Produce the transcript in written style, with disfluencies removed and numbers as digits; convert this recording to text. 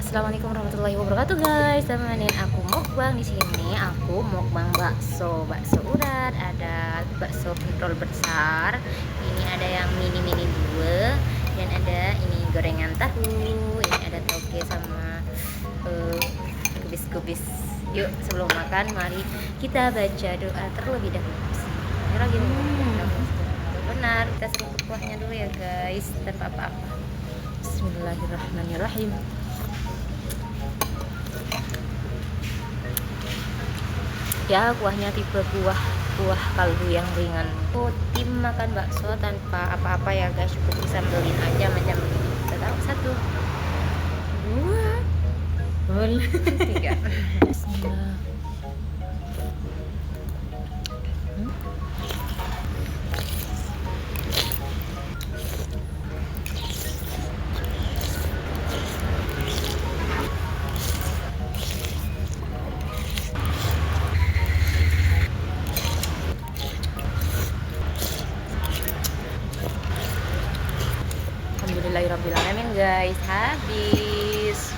Assalamualaikum warahmatullahi wabarakatuh guys. Temenin aku mukbang di sini. Aku mukbang bakso urat, ada bakso pentol besar. Ini ada yang mini dua, dan ada ini gorengan tahu. Ini ada toge sama kubis-kubis. Yuk sebelum makan mari kita baca doa terlebih dahulu. Bismillahirrahmanirrahim. Benar, kita seruput kuahnya dulu ya guys, tanpa apa-apa. Bismillahirrahmanirrahim. Ya, kuahnya tipe kuah kaldu yang ringan. Tim makan bakso tanpa apa-apa ya guys, cukup disambelin aja macam begini. Kita taruh 1, 2, 3. Bismillah. Alhamdulillahirrahmanirrahim guys, habis.